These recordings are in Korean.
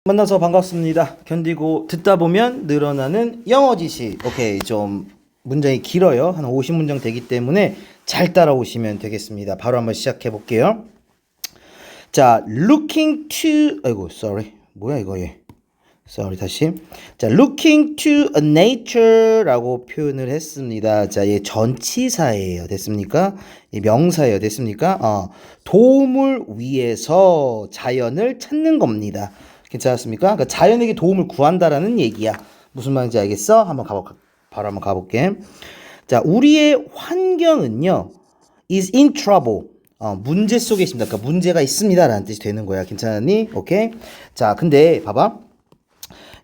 만나서 반갑습니다. 견디고 듣다 보면 늘어나는 영어 지식. 오케이, 좀 문장이 길어요. 한 50문장 되기 때문에 잘 따라오시면 되겠습니다. 바로 한번 시작해 볼게요. 자, looking to, 아이고, sorry. 뭐야 이거 얘. sorry, 다시. 자, looking to a nature라고 표현을 했습니다. 자, 얘 전치사예요. 됐습니까? 이 명사예요. 됐습니까? 도움을 위해서 자연을 찾는 겁니다. 괜찮았습니까? 그러니까 자연에게 도움을 구한다라는 얘기야. 무슨 말인지 알겠어? 바로 한번 가볼게. 자, 우리의 환경은요, is in trouble. 문제 속에 있습니다. 그러니까 문제가 있습니다라는 뜻이 되는 거야. 괜찮니? 오케이? 자, 근데 봐봐.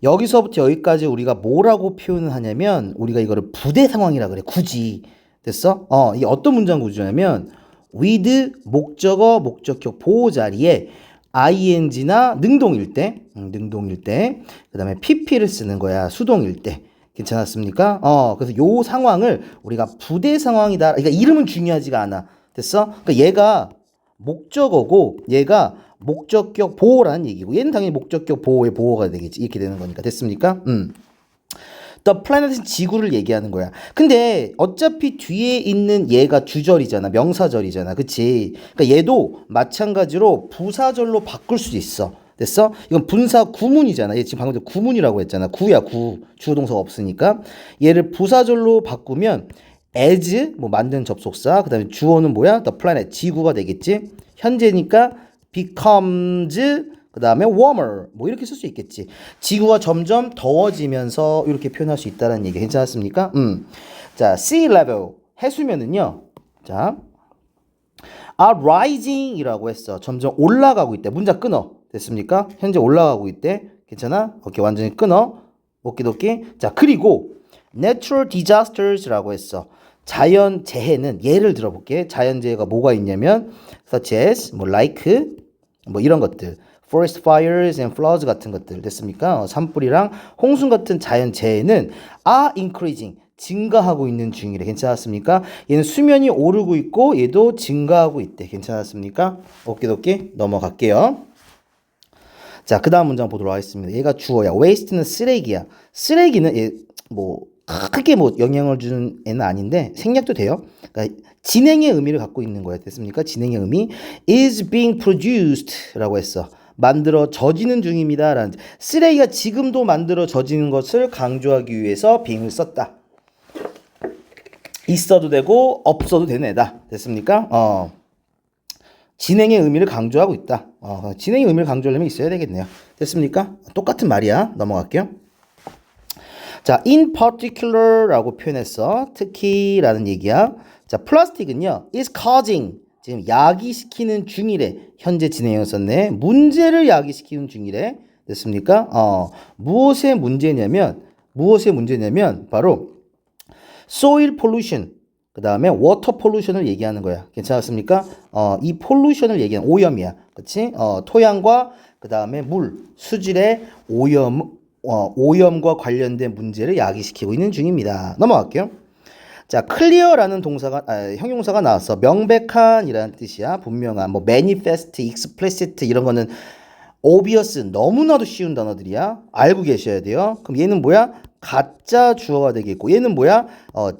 여기서부터 여기까지 우리가 뭐라고 표현을 하냐면 우리가 이거를 부대 상황이라 그래. 굳이. 됐어? 이게 어떤 문장 구조냐면 with 목적어, 목적격 보호 자리에 ing나 능동일 때, 그 다음에 pp를 쓰는 거야. 수동일 때. 괜찮았습니까? 그래서 요 상황을 우리가 부대 상황이다. 그러니까 이름은 중요하지가 않아. 됐어? 그러니까 얘가 목적어고 얘가 목적격 보호라는 얘기고 얘는 당연히 목적격 보호의 보호가 되겠지. 이렇게 되는 거니까. 됐습니까? The planet은 지구를 얘기하는 거야. 근데 어차피 뒤에 있는 얘가 주절이잖아. 명사절이잖아. 그치? 그러니까 얘도 마찬가지로 부사절로 바꿀 수 있어. 됐어? 이건 분사 구문이잖아. 얘 지금 방금 전에 구문이라고 했잖아. 구야, 구. 주어동사가 없으니까. 얘를 부사절로 바꾸면 as, 뭐 만든 접속사. 그 다음에 주어는 뭐야? The planet, 지구가 되겠지? 현재니까 becomes, 그 다음에 warmer, 뭐 이렇게 쓸 수 있겠지. 지구가 점점 더워지면서 이렇게 표현할 수 있다는 얘기. 괜찮았습니까? 자, sea level, 해수면은요. 자, are rising 이라고 했어. 점점 올라가고 있대. 문장 끊어. 됐습니까? 현재 올라가고 있대. 괜찮아? 오케이, 완전히 끊어. 오키도키. 자, 그리고 natural disasters라고 했어. 자연 재해는 예를 들어볼게. 자연 재해가 뭐가 있냐면 such as 뭐 like 뭐 이런 것들. forest fires and floods 같은 것들. 됐습니까? 산불이랑 홍수 같은 자연 재해는 are increasing. 증가하고 있는 중이래. 괜찮았습니까? 얘는 수면이 오르고 있고 얘도 증가하고 있대. 괜찮았습니까? 오케이 넘어갈게요. 자, 그 다음 문장 보도록 하겠습니다. 얘가 주어야. waste는 쓰레기야. 쓰레기는 얘 뭐 크게 뭐 영향을 주는 애는 아닌데 생략도 돼요. 그러니까 진행의 의미를 갖고 있는 거야. 됐습니까? 진행의 의미. is being produced 라고 했어. 만들어져지는 중입니다. 라는 쓰레기가 지금도 만들어져지는 것을 강조하기 위해서 being을 썼다. 있어도 되고 없어도 되는 애다. 됐습니까? 진행의 의미를 강조하고 있다. 진행의 의미를 강조하려면 있어야 되겠네요. 됐습니까? 똑같은 말이야. 넘어갈게요. 자, in particular라고 표현했어. 특히라는 얘기야. 자, 플라스틱은요, is causing, 지금 야기시키는 중이래. 현재 진행형 썼네. 문제를 야기시키는 중이래. 됐습니까? 무엇의 문제냐면 바로 soil pollution, 그 다음에 water pollution을 얘기하는 거야. 괜찮았습니까? 이 pollution을 얘기하는 오염이야. 그치? 토양과 그 다음에 물, 수질의 오염과 관련된 문제를 야기시키고 있는 중입니다. 넘어갈게요. 자, clear라는 형용사가 나왔어. 명백한이라는 뜻이야. 분명한. 뭐 manifest, explicit 이런 거는 obvious, 너무나도 쉬운 단어들이야. 알고 계셔야 돼요. 그럼 얘는 뭐야? 가짜 주어가 되겠고 얘는 뭐야?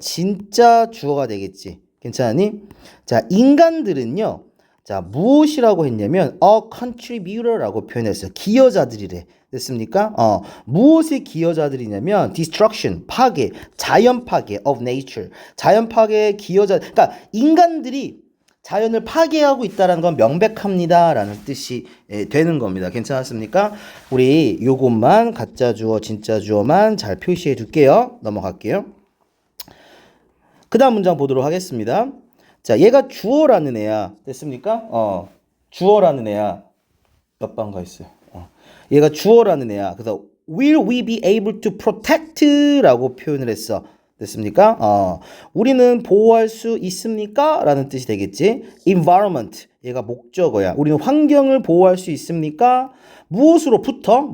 진짜 주어가 되겠지. 괜찮니? 자, 인간들은요. 자, 무엇이라고 했냐면 a contributor라고 표현했어요. 기여자들이래. 됐습니까? 무엇의 기여자들이냐면 destruction, 파괴, 자연 파괴 of nature. 자연 파괴의 기여자. 그러니까 인간들이 자연을 파괴하고 있다는 건 명백합니다라는 뜻이 되는 겁니다. 괜찮았습니까? 우리 요것만 가짜 주어, 진짜 주어만 잘 표시해 둘게요. 넘어갈게요. 그 다음 문장 보도록 하겠습니다. 자, 얘가 주어라는 애야. 됐습니까? 주어라는 애야. 몇 번 가 있어요. 얘가 주어라는 애야. 그래서 will we be able to protect 라고 표현을 했어. 됐습니까? 우리는 보호할 수 있습니까? 라는 뜻이 되겠지. environment, 얘가 목적어야. 우리는 환경을 보호할 수 있습니까? 무엇으로부터?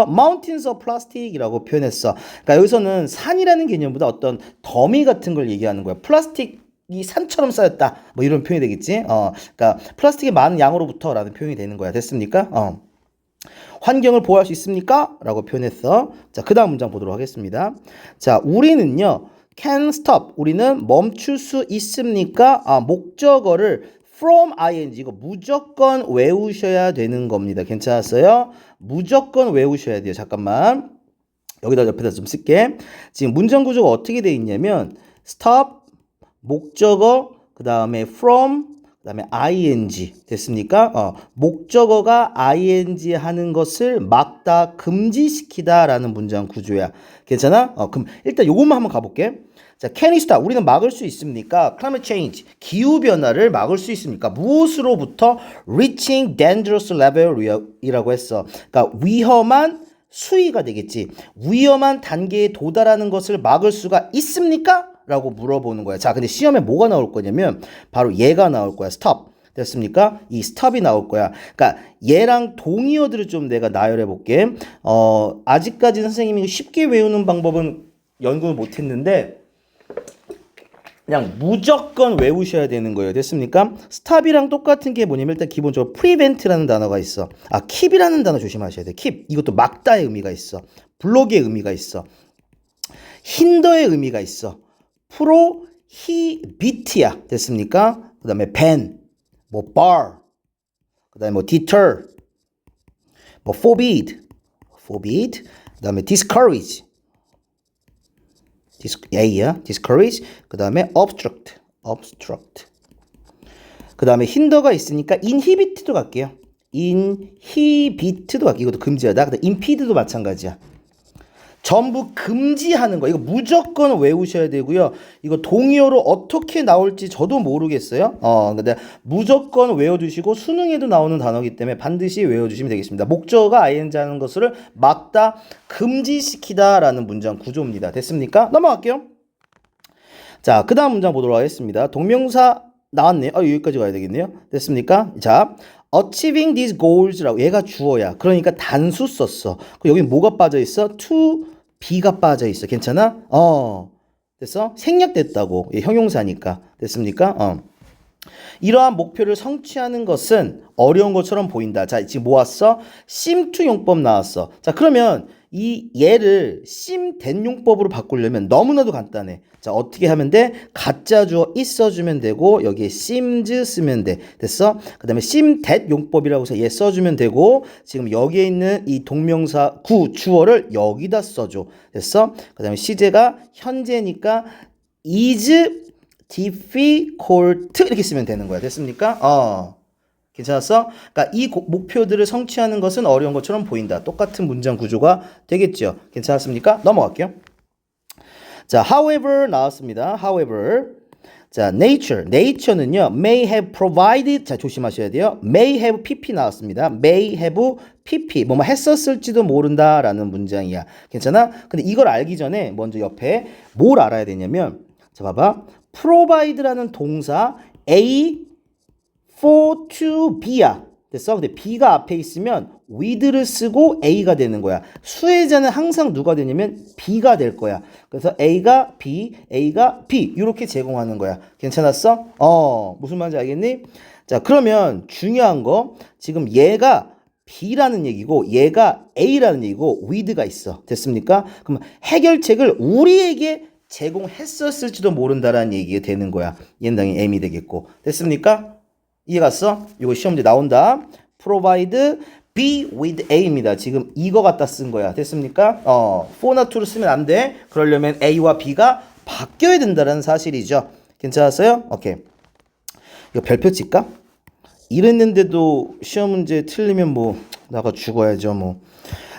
mountains of plastic이라고 표현했어. 그러니까 여기서는 산이라는 개념보다 어떤 더미 같은 걸 얘기하는 거야. 플라스틱이 산처럼 쌓였다. 뭐 이런 표현이 되겠지. 그러니까 플라스틱의 많은 양으로부터라는 표현이 되는 거야. 됐습니까? 환경을 보호할 수 있습니까? 라고 표현했어. 자, 그 다음 문장 보도록 하겠습니다. 자, 우리는요, can stop. 우리는 멈출 수 있습니까? 목적어를 from ing. 이거 무조건 외우셔야 되는 겁니다. 괜찮았어요? 무조건 외우셔야 돼요. 잠깐만. 여기다 옆에다 좀 쓸게. 지금 문장 구조가 어떻게 돼 있냐면, stop, 목적어, 그 다음에 from, 그 다음에 ing 됐습니까? 목적어가 ing 하는 것을 막다, 금지시키다 라는 문장 구조야. 괜찮아? 그럼 일단 요것만 한번 가볼게. 자, can we stop? 우리는 막을 수 있습니까? climate change, 기후변화를 막을 수 있습니까? 무엇으로부터 reaching dangerous level이라고 했어. 그러니까 위험한 수위가 되겠지. 위험한 단계에 도달하는 것을 막을 수가 있습니까? 라고 물어보는 거야. 자, 근데 시험에 뭐가 나올 거냐면 바로 얘가 나올 거야. stop. 됐습니까? 이 stop이 나올 거야. 그러니까 얘랑 동의어들을 좀 내가 나열해 볼게. 아직까지 선생님이 쉽게 외우는 방법은 연구를 못 했는데 그냥 무조건 외우셔야 되는 거예요. 됐습니까? stop이랑 똑같은 게 뭐냐면 일단 기본적으로 prevent라는 단어가 있어. keep이라는 단어 조심하셔야 돼. keep. 이것도 막다의 의미가 있어. 블록의 의미가 있어. hinder의 의미가 있어. prohibit야. 됐습니까? 그 다음에 ban, 뭐 bar, 그 다음에 뭐 deter, 뭐 forbid, 그 다음에 discourage, A야, discourage, 그 다음에 obstruct. 그 다음에 hinder가 있으니까 inhibit도 갈게요. inhibit도 갈게요. 이것도 금지하다. 그 다음에 impede도 마찬가지야. 전부 금지하는 거. 이거 무조건 외우셔야 되고요. 이거 동의어로 어떻게 나올지 저도 모르겠어요. 근데 무조건 외워두시고 수능에도 나오는 단어이기 때문에 반드시 외워주시면 되겠습니다. 목적어가 ing 하는 것을 막다, 금지시키다 라는 문장 구조입니다. 됐습니까? 넘어갈게요. 자, 그 다음 문장 보도록 하겠습니다. 동명사 나왔네요. 여기까지 가야 되겠네요. 됐습니까? 자, achieving these goals라고 얘가 주어야. 그러니까 단수 썼어. 여기 뭐가 빠져 있어? to be가 빠져 있어. 괜찮아? 됐어? 생략됐다고. 형용사니까. 됐습니까? 이러한 목표를 성취하는 것은 어려운 것처럼 보인다. 자, 지금 뭐 왔어? seem to 용법 나왔어. 자, 그러면 이 얘를 seem that 용법으로 바꾸려면 너무나도 간단해. 자, 어떻게 하면 돼? 가짜 주어 있어주면 되고 여기에 seems 쓰면 돼. 됐어? 그 다음에 seem that 용법이라고 해서 얘 써주면 되고 지금 여기에 있는 이 동명사 구 주어를 여기다 써줘. 됐어? 그 다음에 시제가 현재니까 is difficult 이렇게 쓰면 되는 거야. 됐습니까? 괜찮았어? 그러니까 이 목표들을 성취하는 것은 어려운 것처럼 보인다. 똑같은 문장 구조가 되겠죠. 괜찮았습니까? 넘어갈게요. 자, however 나왔습니다. however. 자, nature는요. may have provided. 자, 조심하셔야 돼요. may have pp 나왔습니다. may have pp. 뭐뭐 했었을지도 모른다라는 문장이야. 괜찮아? 근데 이걸 알기 전에 먼저 옆에 뭘 알아야 되냐면 자, 봐봐. provide라는 동사 A for to be야. 됐어? 근데 B가 앞에 있으면 with를 쓰고 A가 되는 거야. 수혜자는 항상 누가 되냐면 B가 될 거야. 그래서 A가 B 이렇게 제공하는 거야. 괜찮았어? 무슨 말인지 알겠니? 자, 그러면 중요한 거 지금 얘가 B라는 얘기고 얘가 A라는 얘기고 with가 있어. 됐습니까? 그럼 해결책을 우리에게 제공했었을지도 모른다라는 얘기가 되는 거야. 얘는 당연히 M이 되겠고. 됐습니까? 이해 갔어? 이거 시험 문제 나온다. provide be with A입니다. 지금 이거 갖다 쓴 거야. 됐습니까? for나 to를 쓰면 안 돼. 그러려면 A와 B가 바뀌어야 된다는 사실이죠. 괜찮았어요? 오케이. 이거 별표 칠까? 이랬는데도 시험 문제 틀리면 뭐 나가 죽어야죠 뭐.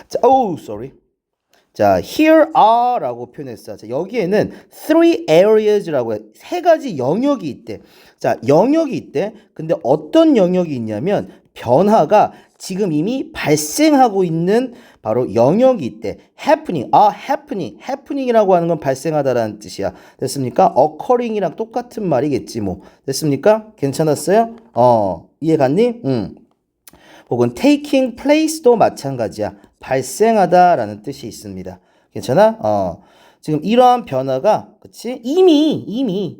자, sorry. 자, here are 라고 표현했어. 자, 여기에는 three areas라고 해. 세 가지 영역이 있대. 자, 영역이 있대. 근데 어떤 영역이 있냐면 변화가 지금 이미 발생하고 있는 바로 영역이 있대. happening이라고 하는 건 발생하다라는 뜻이야. 됐습니까? occurring이랑 똑같은 말이겠지 뭐. 됐습니까? 괜찮았어요? 이해 갔니? 혹은 taking place도 마찬가지야. 발생하다라는 뜻이 있습니다. 괜찮아? 지금 이러한 변화가, 그치? 이미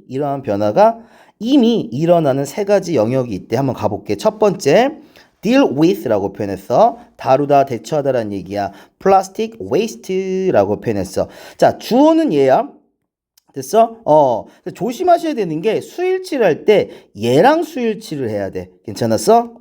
이러한 변화가 이미 일어나는 세 가지 영역이 있대. 한번 가볼게. 첫 번째, deal with라고 표현했어. 다루다, 대처하다라는 얘기야. plastic waste라고 표현했어. 자, 주어는 얘야. 됐어? 조심하셔야 되는 게 수일치를 할 때 얘랑 수일치를 해야 돼. 괜찮았어?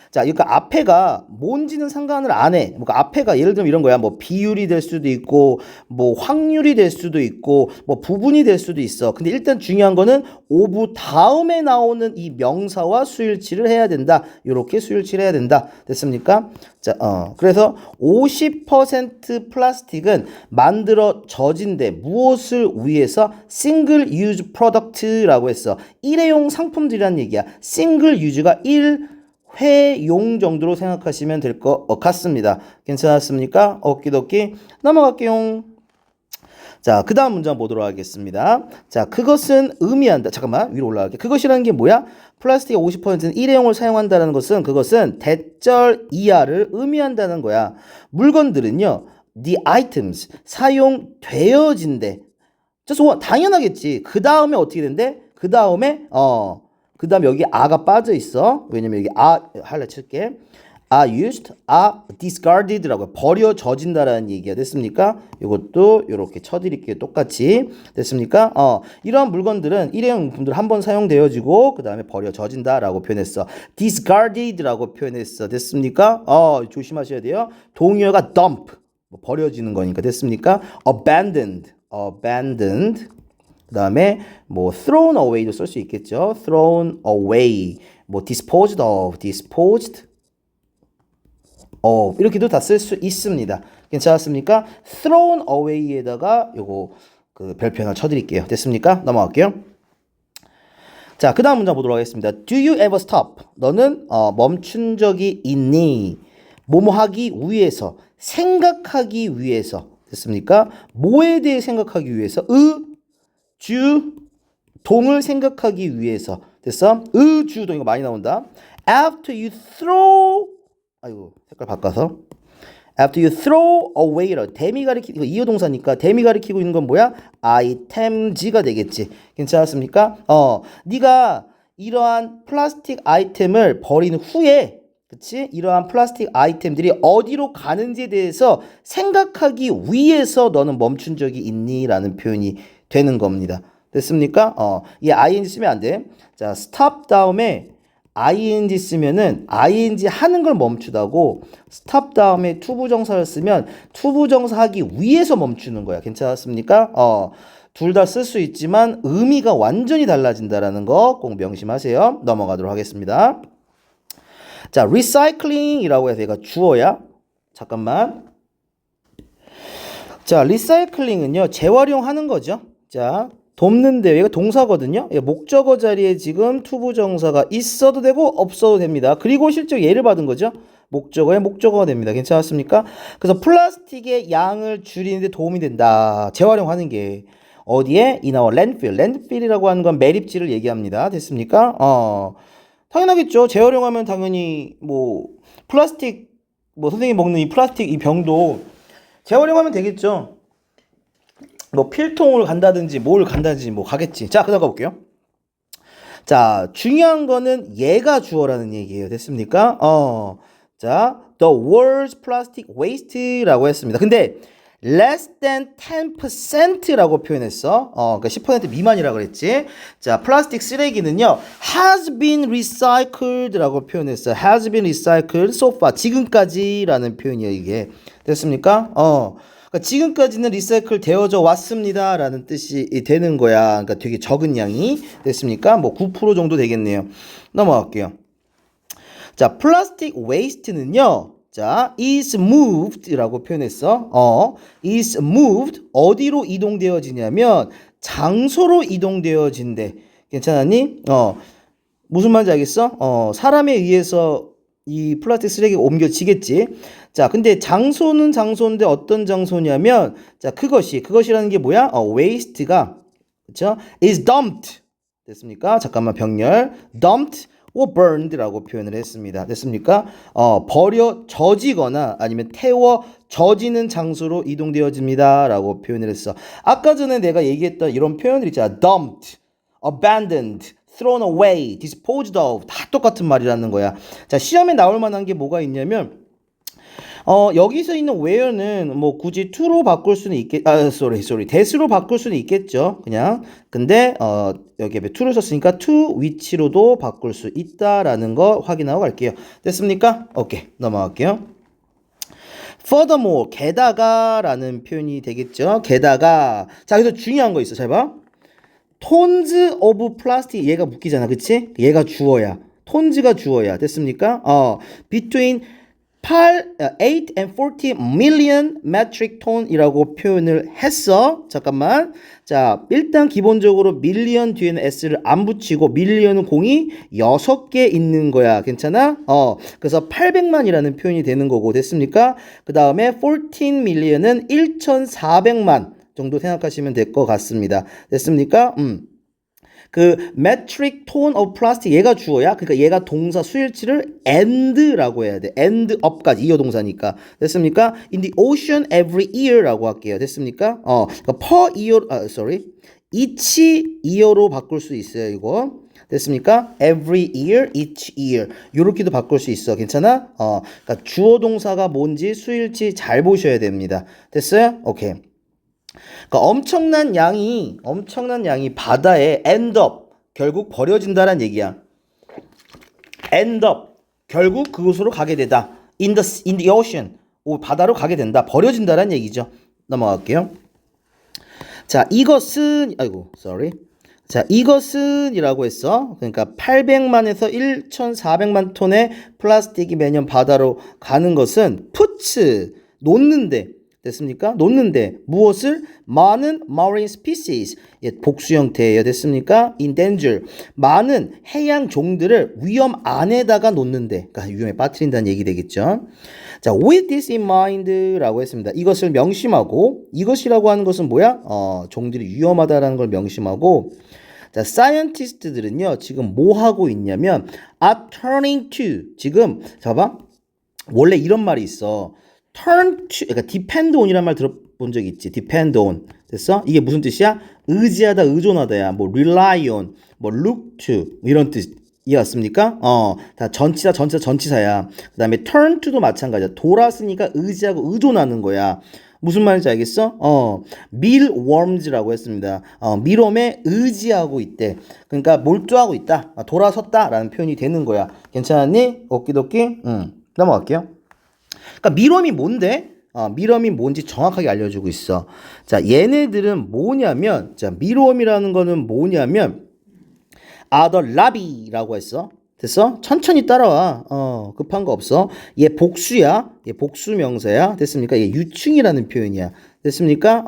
자, 그러니까 앞에가 뭔지는 상관을 안 해. 그러니까 앞에가 예를 들면 이런 거야. 뭐 비율이 될 수도 있고, 뭐 확률이 될 수도 있고, 뭐 부분이 될 수도 있어. 근데 일단 중요한 거는 오브 다음에 나오는 이 명사와 수일치를 해야 된다. 이렇게 수일치를 해야 된다. 됐습니까? 자, 그래서 50% 플라스틱은 만들어져진대. 무엇을 위해서? 싱글 유즈 프로덕트라고 했어. 일회용 상품들이란 얘기야. 싱글 유즈가 1회용 정도로 생각하시면 될 것 같습니다. 괜찮았습니까? 오키도키 넘어갈게요. 자, 그 다음 문장 보도록 하겠습니다. 자, 그것은 의미한다. 잠깐만, 위로 올라갈게. 그것이라는 게 뭐야? 플라스틱의 50%는 일회용을 사용한다는 것은 그것은 대절 이하를 의미한다는 거야. 물건들은요, the items, 사용되어진대. 당연하겠지. 그 다음에 어떻게 된대? 그 다음에 여기 아가 빠져 있어. 왜냐면 여기 할래 칠게. are used, are discarded라고 버려져진다라는 얘기가 됐습니까? 이것도 이렇게 쳐드릴게요. 똑같이 됐습니까? 이러한 물건들은 일회용 용품들 한번 사용되어지고 그 다음에 버려져진다라고 표현했어. discarded라고 표현했어. 됐습니까? 조심하셔야 돼요. 동의어가 dump, 버려지는 거니까 됐습니까? abandoned. 그 다음에 뭐 thrown away도 쓸 수 있겠죠. thrown away, 뭐 disposed of. 이렇게도 다 쓸 수 있습니다. 괜찮았습니까? thrown away에다가 요거 그 별표 하나 쳐드릴게요. 됐습니까? 넘어갈게요. 자, 그 다음 문장 보도록 하겠습니다. Do you ever stop? 너는 멈춘 적이 있니? 뭐뭐 하기 위해서, 생각하기 위해서. 됐습니까? 뭐에 대해 생각하기 위해서? 동을 생각하기 위해서. 됐어? 주, 동 이거 많이 나온다. After you throw, 아이고 색깔 바꿔서. After you throw away, 대미 가리키고, 이거 이어 동사니까 대미 가리키고 있는 건 뭐야? items가 되겠지. 괜찮았습니까? 네가 이러한 플라스틱 아이템을 버린 후에, 그치? 이러한 플라스틱 아이템들이 어디로 가는지에 대해서 생각하기 위해서 너는 멈춘 적이 있니? 라는 표현이 되는 겁니다. 됐습니까? 이 ing 쓰면 안 돼. 자, stop 다음에 ing 쓰면은 ing 하는 걸 멈추다고, stop 다음에 투부정사를 쓰면 투부정사 하기 위해서 멈추는 거야. 괜찮았습니까? 둘 다 쓸 수 있지만 의미가 완전히 달라진다라는 거 꼭 명심하세요. 넘어가도록 하겠습니다. 자, recycling이라고 해서 얘가 주어야. 잠깐만. 자, 리사이클링은요, 재활용하는 거죠. 자, 돕는데 얘가 동사거든요. 목적어 자리에 지금 투부정사가 있어도 되고 없어도 됩니다. 그리고 실제 예를 받은 거죠. 목적어에 목적어가 됩니다. 괜찮았습니까? 그래서 플라스틱의 양을 줄이는데 도움이 된다. 재활용하는 게 어디에? in our landfill. landfill이라고 하는 건 매립지를 얘기합니다. 됐습니까? 당연하겠죠. 재활용하면 당연히 뭐 플라스틱, 뭐 선생님이 먹는 이 플라스틱 이 병도 재활용하면 되겠죠. 뭐 필통을 간다든지 뭘 간다든지 뭐 가겠지. 자, 그다음 가볼게요. 자, 중요한 거는 얘가 주어라는 얘기예요. 됐습니까? 자, the world's plastic waste라고 했습니다. 근데 less than 10%라고 표현했어. 그러니까 10% 미만이라고 그랬지. 자, 플라스틱 쓰레기는요, has been recycled라고 표현했어. has been recycled so far. 지금까지라는 표현이에요, 이게. 됐습니까? 그러니까 지금까지는 리사이클 되어져 왔습니다 라는 뜻이 되는 거야. 그러니까 되게 적은 양이. 됐습니까? 뭐 9% 정도 되겠네요. 넘어갈게요. 자, 플라스틱 웨이스트는요, 자, is moved 라고 표현했어. is moved. 어디로 이동되어지냐면 장소로 이동되어진대. 괜찮았니? 무슨 말인지 알겠어? 사람에 의해서 이 플라스틱 쓰레기가 옮겨지겠지. 자, 근데 장소는 장소인데 어떤 장소냐면, 자, 그것이라는 게 뭐야? waste가, 그쵸? is dumped. 됐습니까? 잠깐만, 병렬. dumped or burned라고 표현을 했습니다. 됐습니까? 버려져지거나 아니면 태워져지는 장소로 이동되어집니다 라고 표현을 했어. 아까 전에 내가 얘기했던 이런 표현들 있잖아. dumped, abandoned, thrown away, disposed of 다 똑같은 말이라는 거야. 자, 시험에 나올 만한 게 뭐가 있냐면 여기서 있는 where는 뭐 굳이 to로 바꿀 수는 that으로 바꿀 수는 있겠죠. 그냥. 근데 여기에 to를 썼으니까 to which로도 바꿀 수 있다라는 거 확인하고 갈게요. 됐습니까? 오케이. 넘어갈게요. furthermore, 게다가라는 표현이 되겠죠. 게다가. 자, 여기서 중요한 거 있어. 잘 봐. tons of plastic. 얘가 묶이잖아. 그치? 얘가 주어야. tons가 주어야. 됐습니까? between 8 and 40 million metric ton이라고 표현을 했어. 잠깐만. 자, 일단 기본적으로 million 뒤에는 s를 안 붙이고 million은 공이 6개 있는 거야. 괜찮아? 그래서 800만이라는 표현이 되는 거고. 됐습니까? 그 다음에 14 million은 1400만 정도 생각하시면 될 것 같습니다. 됐습니까? 그 metric ton of plastic 얘가 주어야. 그러니까 얘가 동사 수일치를 and라고 해야 돼. and up까지 이어 동사니까. 됐습니까? In the ocean every year라고 할게요. 됐습니까? 그러니까 per year each year로 바꿀 수 있어요. 이거. 됐습니까? every year, each year. 요렇게도 바꿀 수 있어. 괜찮아? 그러니까 주어 동사가 뭔지 수일치 잘 보셔야 됩니다. 됐어요? 오케이. 그러니까 엄청난 양이 바다에 end up 결국 버려진다란 얘기야. end up 결국 그곳으로 가게 되다. in the ocean 바다로 가게 된다. 버려진다란 얘기죠. 넘어갈게요. 자, 이것은 자, 이것은이라고 했어. 그러니까 800만에서 1,400만 톤의 플라스틱이 매년 바다로 가는 것은 puts 놓는데. 됐습니까? 놓는데 무엇을? 많은 marine species 복수 형태예요. 됐습니까? in danger 많은 해양 종들을 위험 안에다가 놓는데, 그러니까 위험에 빠뜨린다는 얘기 되겠죠. 자, with this in mind라고 했습니다. 이것을 명심하고, 이것이라고 하는 것은 뭐야? 종들이 위험하다라는 걸 명심하고. 자, 사이언티스트들은요 지금 뭐 하고 있냐면 are turning to 지금 봐봐 원래 이런 말이 있어. turn to, 그러니까 depend on이란 말 들어본 적 있지? depend on. 됐어? 이게 무슨 뜻이야? 의지하다, 의존하다야. 뭐 rely on, 뭐 look to 이런 뜻. 이해갔습니까? 다 전치사야. 그 다음에 turn to도 마찬가지야. 돌았으니까 의지하고 의존하는 거야. 무슨 말인지 알겠어? mealworms라고 했습니다. mealworm에 의지하고 있대. 그러니까 몰두하고 있다. 돌아섰다라는 표현이 되는 거야. 괜찮았니? 오키도키? 넘어갈게요. 그러니까 밀웜이 뭔데? 밀웜이 뭔지 정확하게 알려주고 있어. 자, 얘네들은 뭐냐면, 자, 밀웜이라는 거는 뭐냐면, the lobby라고 했어. 됐어? 천천히 따라와. 급한 거 없어. 얘 복수야. 얘 복수 명사야. 됐습니까? 얘 유충이라는 표현이야. 됐습니까?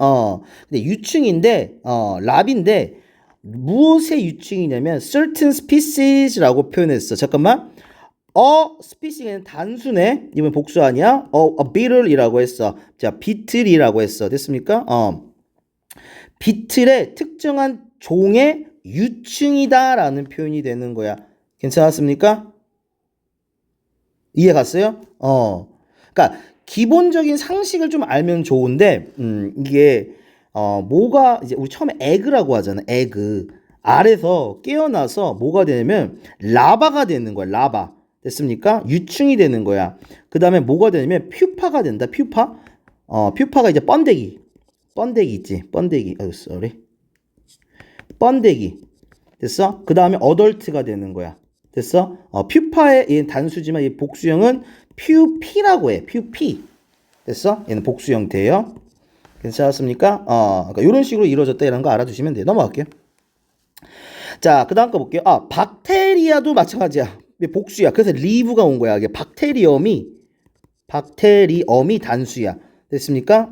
근데 유충인데, 랍인데, 무엇의 유충이냐면, certain species라고 표현했어. 잠깐만. 스피싱은 단수네. 이번 복수 아니야? a beetle이라고 했어. 자, 비틀이라고 했어. 됐습니까? 비틀의 특정한 종의 유충이다라는 표현이 되는 거야. 괜찮았습니까? 이해 갔어요? 그러니까 기본적인 상식을 좀 알면 좋은데, 이게 뭐가 이제 우리 처음에 에그라고 하잖아. 에그. 알에서 깨어나서 뭐가 되냐면 라바가 되는 거야. 라바. 됐습니까? 유충이 되는 거야. 그 다음에 뭐가 되냐면 퓨파가 된다. 퓨파? 퓨파가 이제 번데기 있지. 번데기. 번데기. 됐어? 그 다음에 어덜트가 되는 거야. 됐어? 퓨파의 단수지만 이 복수형은 퓨피라고 해. 퓨피. 됐어? 얘는 복수 형태예요. 괜찮았습니까? 그러니까 이런 식으로 이루어졌다 이런 거 알아두시면 돼요. 넘어갈게요. 자, 그 다음 거 볼게요. 박테리아도 마찬가지야. 복수야. 그래서 리브가 온 거야. 이게 박테리엄이 단수야. 됐습니까?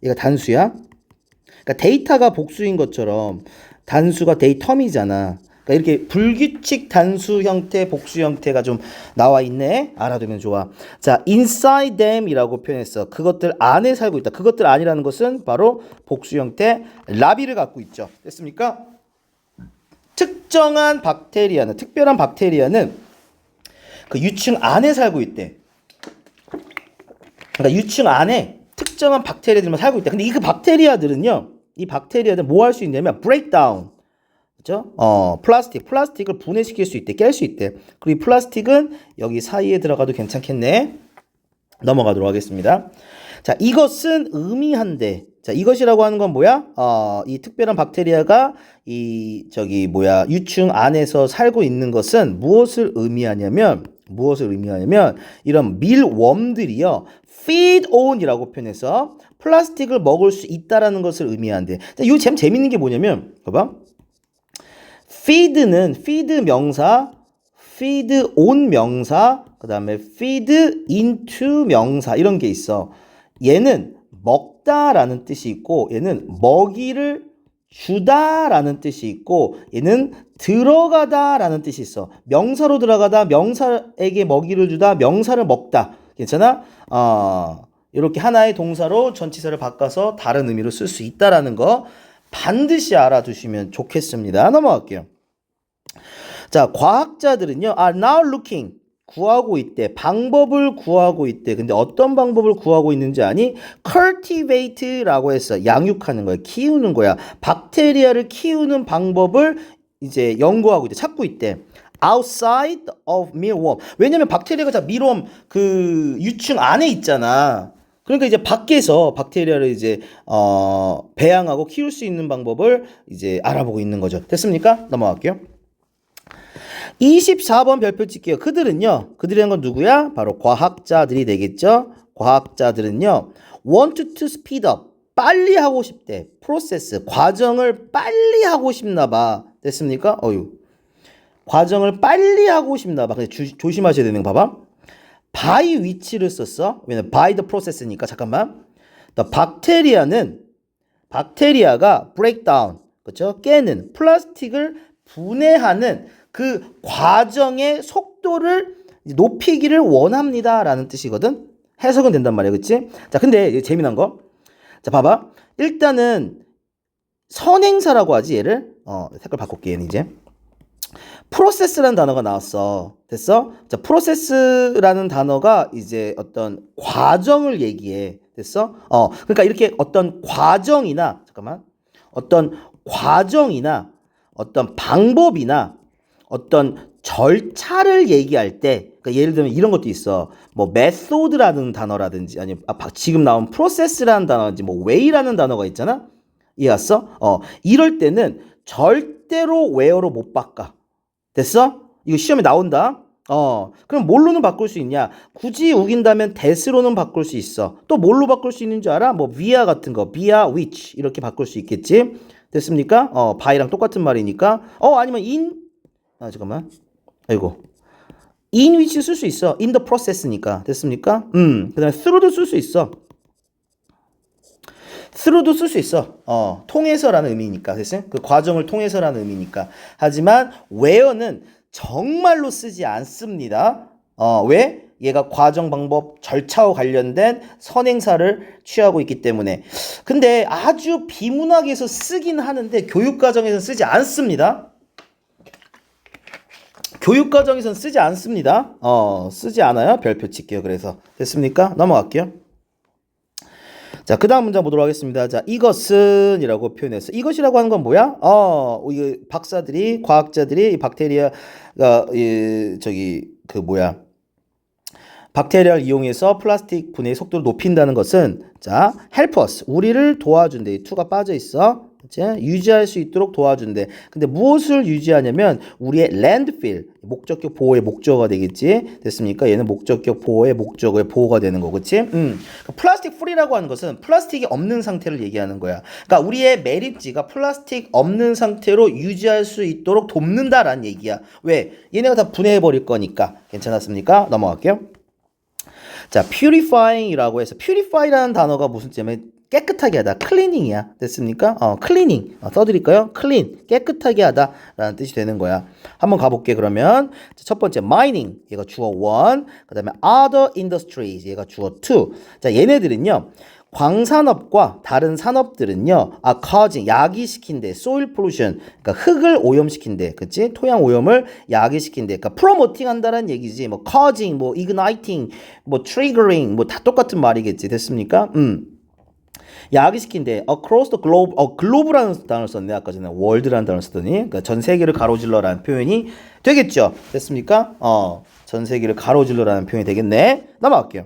얘가 단수야. 그러니까 데이터가 복수인 것처럼 단수가 데이텀이잖아. 그러니까 이렇게 불규칙 단수 형태, 복수 형태가 좀 나와 있네. 알아두면 좋아. 자, inside them이라고 표현했어. 그것들 안에 살고 있다. 그것들 안이라는 것은 바로 복수 형태 라비를 갖고 있죠. 됐습니까? 특별한 박테리아는 그 유충 안에 살고 있대. 그러니까 유충 안에 특정한 박테리아들만 살고 있대. 근데 이 박테리아들은 뭐 할 수 있냐면 break down. 그죠? 플라스틱을 분해시킬 수 있대, 깰 수 있대. 그리고 이 플라스틱은 여기 사이에 들어가도 괜찮겠네. 넘어가도록 하겠습니다. 자, 이것은 의미한데. 자, 이것이라고 하는 건 뭐야? 이 특별한 박테리아가 유충 안에서 살고 있는 것은 무엇을 의미하냐면 이런 밀웜들이요. feed on이라고 표현해서 플라스틱을 먹을 수 있다라는 것을 의미한대. 자, 이거 참 재밌는 게 뭐냐면, 봐봐. feed는 feed 명사, feed on 명사, 그 다음에 feed into 명사 이런 게 있어. 얘는 먹다라는 뜻이 있고 얘는 먹이를 주다라는 뜻이 있고 얘는 들어가다라는 뜻이 있어. 명사로 들어가다, 명사에게 먹이를 주다, 명사를 먹다. 괜찮아? 이렇게 하나의 동사로 전치사를 바꿔서 다른 의미로 쓸 수 있다라는 거 반드시 알아두시면 좋겠습니다. 넘어갈게요. 자, 과학자들은요, are now looking, 구하고 있대. 방법을 구하고 있대. 근데 어떤 방법을 구하고 있는지 아니? cultivate라고 했어. 양육하는 거야. 키우는 거야. 박테리아를 키우는 방법을 이제 연구하고 있대. 찾고 있대. outside of mealworm. 왜냐면 박테리아가 다 mealworm 그 유충 안에 있잖아. 그러니까 이제 밖에서 박테리아를 이제 배양하고 키울 수 있는 방법을 이제 알아보고 있는 거죠. 됐습니까? 넘어갈게요. 24번 별표 찍게요. 그들이란 건 누구야? 바로 과학자들이 되겠죠. 과학자들은요, want to speed up, 빨리 하고 싶대. 프로세스, 과정을 빨리 하고 싶나 봐. 됐습니까? 과정을 빨리 하고 싶나 봐. 근데 조심하셔야 되는 거 봐봐. by which를 썼어. 왜냐면 by the process니까. 잠깐만. 박테리아가 break down, 그렇죠? 깨는, 플라스틱을 분해하는 그 과정의 속도를 높이기를 원합니다 라는 뜻이거든. 해석은 된단 말이야. 그치? 자, 근데 재미난 거. 자, 봐봐. 일단은 선행사라고 하지, 얘를. 색깔 바꿀게, 얘는 이제. 프로세스라는 단어가 나왔어. 됐어? 자, 프로세스라는 단어가 이제 어떤 과정을 얘기해. 됐어? 그러니까 이렇게 어떤 과정이나, 어떤 방법이나 어떤 절차를 얘기할 때, 그러니까 예를 들면 이런 것도 있어. 뭐 method라는 단어라든지 아니면 지금 나온 process라는 단어라든지 뭐 way라는 단어가 있잖아. 이해갔어? 이럴 때는 절대로 where로 못 바꿔. 됐어? 이거 시험에 나온다. 그럼 뭘로는 바꿀 수 있냐? 굳이 우긴다면 that로는 바꿀 수 있어. 또 뭘로 바꿀 수 있는 줄 알아? 뭐 via 같은 거, via which 이렇게 바꿀 수 있겠지. 됐습니까? by랑 똑같은 말이니까. 아니면 in, 잠깐만. in which 쓸 수 있어. in the process니까. 됐습니까? 그 다음에 through도 쓸 수 있어. through도 쓸 수 있어. 통해서라는 의미니까. 됐어요? 그 과정을 통해서라는 의미니까. 하지만 where는 정말로 쓰지 않습니다. 왜? 얘가 과정, 방법, 절차와 관련된 선행사를 취하고 있기 때문에. 근데 아주 비문학에서 쓰긴 하는데 교육과정에서는 쓰지 않습니다. 교육과정에서는 쓰지 않습니다. 쓰지 않아요. 별표 칠게요. 그래서 됐습니까? 넘어갈게요. 자, 그 다음 문장 보도록 하겠습니다. 자, 이것은 이라고 표현했어. 이것이라고 하는 건 뭐야? 이 박사들이, 과학자들이 이 박테리아가, 박테리아를 이용해서 플라스틱 분해의 속도를 높인다는 것은, 자, help us, 우리를 도와준대. 이 to가 빠져 있어. 그치? 유지할 수 있도록 도와준대. 근데 무엇을 유지하냐면 우리의 landfill, 목적격 보호의 목적어가 되겠지. 됐습니까? 얘는 목적격 보호의 목적어의 보호가 되는 거, 그치? 플라스틱 프리라고 하는 것은 플라스틱이 없는 상태를 얘기하는 거야. 그러니까 우리의 매립지가 플라스틱 없는 상태로 유지할 수 있도록 돕는다라는 얘기야. 왜? 얘네가 다 분해해버릴 거니까. 괜찮았습니까? 넘어갈게요. 자, purifying이라고 해서 purify라는 단어가 무슨 뜻이냐면 깨끗하게 하다, cleaning이야. 됐습니까? cleaning 써드릴까요? clean, 깨끗하게 하다 라는 뜻이 되는 거야. 한번 가볼게. 그러면 첫 번째 mining, 얘가 주어 1, 그 다음에 other industries, 얘가 주어 2. 자, 얘네들은요 광산업과 다른 산업들은요 causing, 야기시킨대. soil pollution, 그러니까 흙을 오염시킨대. 그치? 토양 오염을 야기시킨대. 그러니까 promoting 한다는 얘기지. 뭐 causing, 뭐 igniting, 뭐 triggering, 뭐 다 똑같은 말이겠지. 됐습니까? 야기시킨데 across the globe, 글로브라는 단어를 썼네. 아까 전에 월드라는 단어를 썼더니 그러니까 전 세계를 가로질러라는 표현이 되겠죠. 됐습니까? 전 세계를 가로질러라는 표현이 되겠네. 넘어갈게요.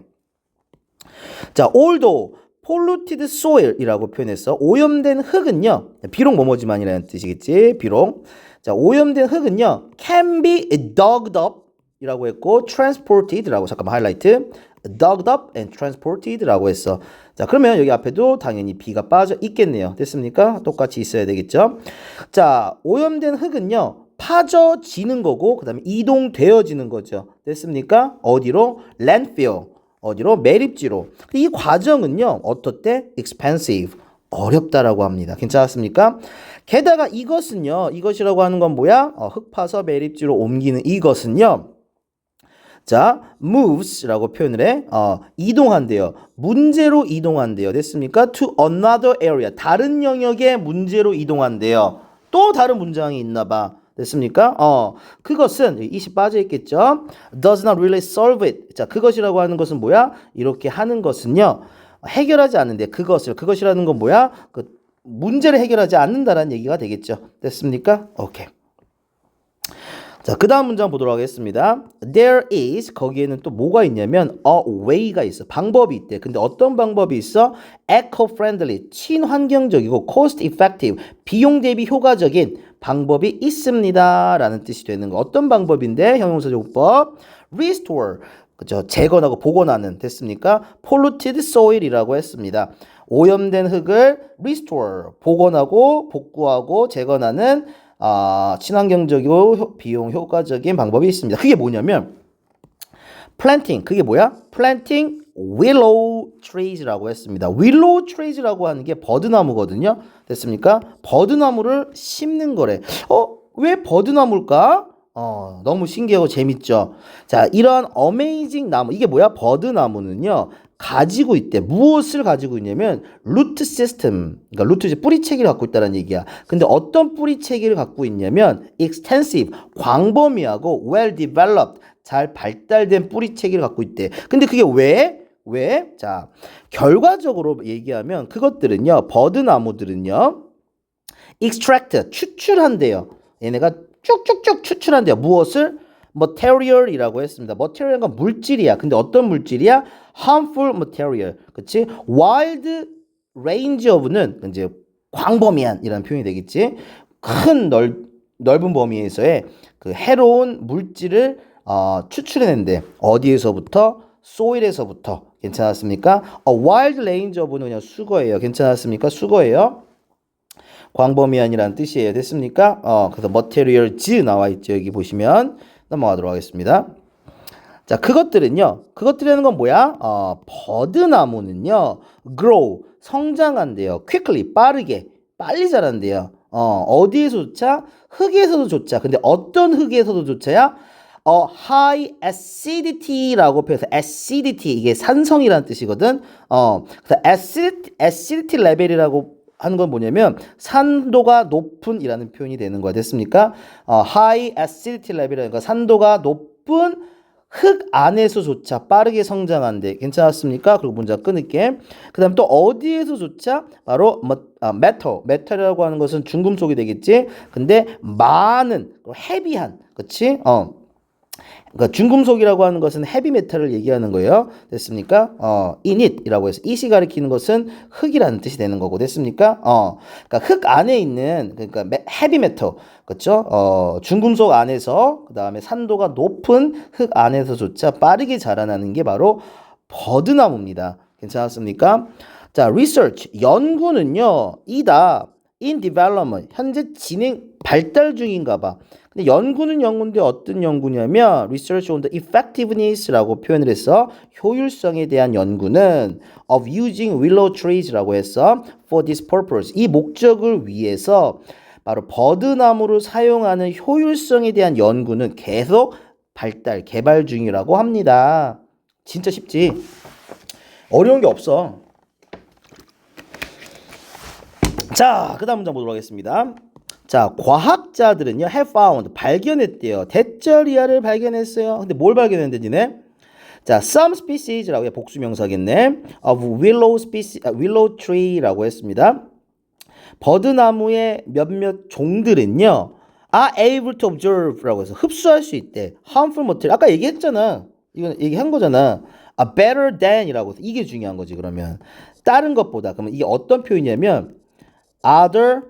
자, although polluted soil이라고 표현했어. 오염된 흙은요. 비록 뭐뭐지만이라는 뜻이겠지. 비록. 자, 오염된 흙은요. can be dug up 이라고 했고 transported라고 잠깐만 하이라이트. dug up and transported라고 했어. 자, 그러면 여기 앞에도 당연히 B가 빠져 있겠네요. 됐습니까? 똑같이 있어야 되겠죠. 자, 오염된 흙은요. 파져지는 거고 그다음에 이동되어지는 거죠. 됐습니까? 어디로? landfill. 어디로? 매립지로. 이 과정은요. 어떻대? expensive. 어렵다라고 합니다. 괜찮았습니까? 게다가 이것은요. 이것이라고 하는 건 뭐야? 흙 파서 매립지로 옮기는 이것은요. 자, moves라고 표현을 해. 이동한대요. 문제로 이동한대요. 됐습니까? To another area. 다른 영역의 문제로 이동한대요. 또 다른 문장이 있나 봐. 됐습니까? 그것은 이시 빠져 있겠죠. Does not really solve it. 자, 그것이라고 하는 것은 뭐야? 이렇게 하는 것은요. 해결하지 않는데 그것이라는 건 뭐야? 그 문제를 해결하지 않는다라는 얘기가 되겠죠. 됐습니까? 오케이. 자, 그 다음 문장 보도록 하겠습니다. There is, 거기에는 또 뭐가 있냐면 a way가 있어. 방법이 있대. 근데 어떤 방법이 있어? eco-friendly, 친환경적이고 cost effective, 비용 대비 효과적인 방법이 있습니다. 라는 뜻이 되는 거. 어떤 방법인데? 형용사조법. restore, 그죠? 재건하고 복원하는. 됐습니까? polluted soil이라고 했습니다. 오염된 흙을 restore, 복원하고 복구하고 재건하는 친환경적이고 비용 효과적인 방법이 있습니다. 그게 뭐냐면 planting, 그게 뭐야? planting willow trees라고 했습니다. willow trees라고 하는 게 버드나무거든요. 됐습니까? 버드나무를 심는 거래. 왜 버드나무일까? 너무 신기하고 재밌죠. 자, 이런 어메이징 나무, 이게 뭐야? 버드나무는요. 가지고 있대. 무엇을 가지고 있냐면 루트 시스템, 그러니까 루트 뿌리채기를 갖고 있다는 얘기야. 근데 어떤 뿌리채기를 갖고 있냐면 extensive, 광범위하고 well developed, 잘 발달된 뿌리채기를 갖고 있대. 근데 그게 왜? 자, 결과적으로 얘기하면 그것들은요, 버드나무들은요, extract, 추출한대요. 얘네가 쭉쭉쭉 추출한대요. 무엇을? material이라고 했습니다. material은 물질이야. 근데 어떤 물질이야? harmful material. 그치? wide range of는 이제 광범위한이라는 표현이 되겠지. 큰 넓은 범위에서의 그 해로운 물질을 추출해낸대. 어디에서부터? soil에서부터. 괜찮았습니까? wide range of는 그냥 수거예요. 괜찮았습니까? 수거예요. 광범위한이라는 뜻이에요. 됐습니까? 그래서 materials 나와 있죠. 여기 보시면 넘어가도록 하겠습니다. 자, 그것들이라는 건 뭐야? 버드나무는요, grow, 성장한대요. quickly, 빠르게, 빨리 자란대요. 어디에서조차? 흙에서도조차. 근데 어떤 흙에서도조차야? high acidity라고 표현해서 acidity, 이게 산성이라는 뜻이거든. 그래서 acidity 레벨이라고 하는 건 뭐냐면 산도가 높은 이라는 표현이 되는 거야. 됐습니까? high acidity level이니까 산도가 높은 흙 안에서조차 빠르게 성장한대. 괜찮았습니까? 그리고 문장 끊을게. 그 다음 또 어디에서조차? 바로 metal이라고 하는 것은 중금속이 되겠지. 근데 많은 헤비한, 그치? 그러니까 중금속이라고 하는 것은 헤비메탈을 얘기하는 거예요. 됐습니까? in it이라고 해서 it이 가리키는 것은 흙이라는 뜻이 되는 거고. 됐습니까? 그러니까 흙 안에 있는, 그러니까 헤비메탈, 그렇죠? 중금속 안에서, 그 다음에 산도가 높은 흙 안에서조차 빠르게 자라나는 게 바로 버드나무입니다. 괜찮았습니까? 자, research, 연구는요, in development, 현재 발달 중인가 봐. 근데 연구는 연구인데 어떤 연구냐면 research on the effectiveness라고 표현을 했어. 효율성에 대한 연구는 of using willow trees라고 했어. for this purpose. 이 목적을 위해서 바로 버드나무를 사용하는 효율성에 대한 연구는 계속 개발 중이라고 합니다. 진짜 쉽지? 어려운 게 없어. 자, 그 다음 문장 보도록 하겠습니다. 자, 과학자들은요, have found, 발견했대요. 대절이하를 발견했어요. 근데 뭘 발견했는데, 니네? 자, some species라고 해 복수명사겠네. of willow tree라고 했습니다. 버드나무의 몇몇 종들은요. are able to observe라고 해서 흡수할 수 있대. harmful material. 아까 얘기했잖아. 이건 얘기한 거잖아. better than이라고 해서 이게 중요한 거지 그러면. 다른 것보다. 그러면 이게 어떤 표현이냐면 other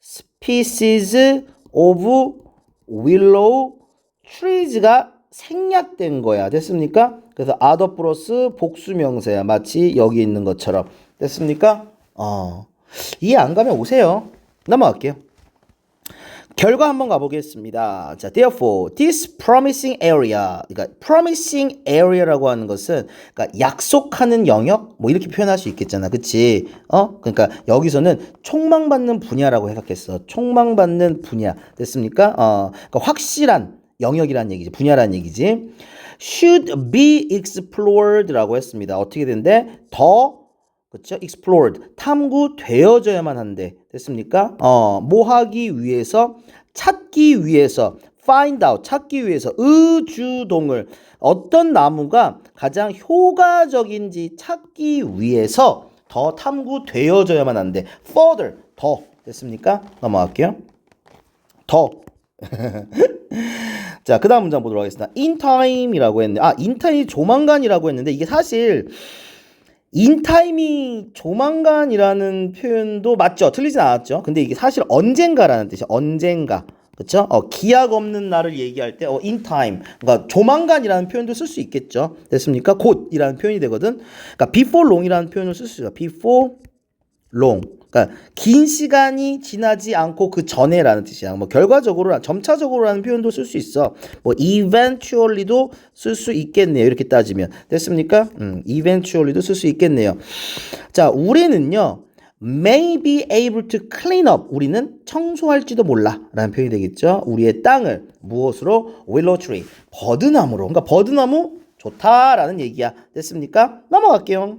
species of willow trees가 생략된 거야. 됐습니까? 그래서 other 플러스 복수명사야. 마치 여기 있는 것처럼. 됐습니까? 이해 안 가면 오세요. 넘어갈게요. 결과 한번 가보겠습니다. 자, therefore, this promising area, 그러니까 promising area라고 하는 것은 그러니까 약속하는 영역, 뭐 이렇게 표현할 수 있겠잖아, 그치? 그러니까 여기서는 촉망받는 분야라고 해석했어. 촉망받는 분야, 됐습니까? 그러니까 확실한 영역이란 얘기지, 분야란 얘기지. Should be explored라고 했습니다. 어떻게 된대? 더 그렇죠? explored 탐구되어져야만 한대. 됐습니까? 뭐 하기 위해서 찾기 위해서 find out 찾기 위해서 의주동을 어떤 나무가 가장 효과적인지 찾기 위해서 더 탐구되어져야만 한대. further 더 됐습니까? 넘어갈게요. 더 자, 그 다음 문장 보도록 하겠습니다. in time이라고 했는데 in time이 조만간이라고 했는데 이게 사실 인타임이 조만간이라는 표현도 맞죠? 틀리진 않았죠? 근데 이게 사실 언젠가라는 뜻이야. 언젠가. 그쵸? 기약 없는 날을 얘기할 때 in time. 그러니까 조만간이라는 표현도 쓸 수 있겠죠? 됐습니까? 곧이라는 표현이 되거든. 그러니까 before long이라는 표현을 쓸 수 있어요. before long. 그러니까 긴 시간이 지나지 않고 그 전에라는 뜻이야. 뭐 결과적으로 점차적으로라는 표현도 쓸 수 있어. 뭐 eventually도 쓸 수 있겠네요. 이렇게 따지면 됐습니까? eventually도 쓸 수 있겠네요. 자, 우리는요. may be able to clean up. 우리는 청소할지도 몰라 라는 표현이 되겠죠. 우리의 땅을 무엇으로? willow tree. 버드나무로. 그러니까 버드나무 좋다라는 얘기야. 됐습니까? 넘어갈게요.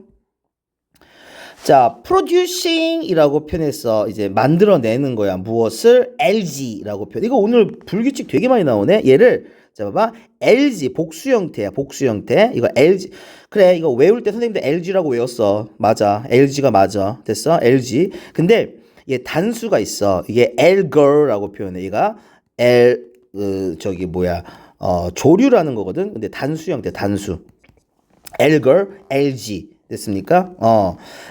자, producing이라고 표현했어. 이제 만들어내는 거야. 무엇을? LG라고 표현. 이거 오늘 불규칙 되게 많이 나오네. 얘를 자 봐봐. LG 복수 형태야. 복수 형태. 이거 LG. 그래. 이거 외울 때 선생님들 LG라고 외웠어. 맞아. LG가 맞아. 됐어? LG. 근데 얘 단수가 있어. 이게 Lgirl라고 표현해. 얘가 조류라는 거거든. 근데 단수 형태. 단수. Lgirl, LG. 됐습니까?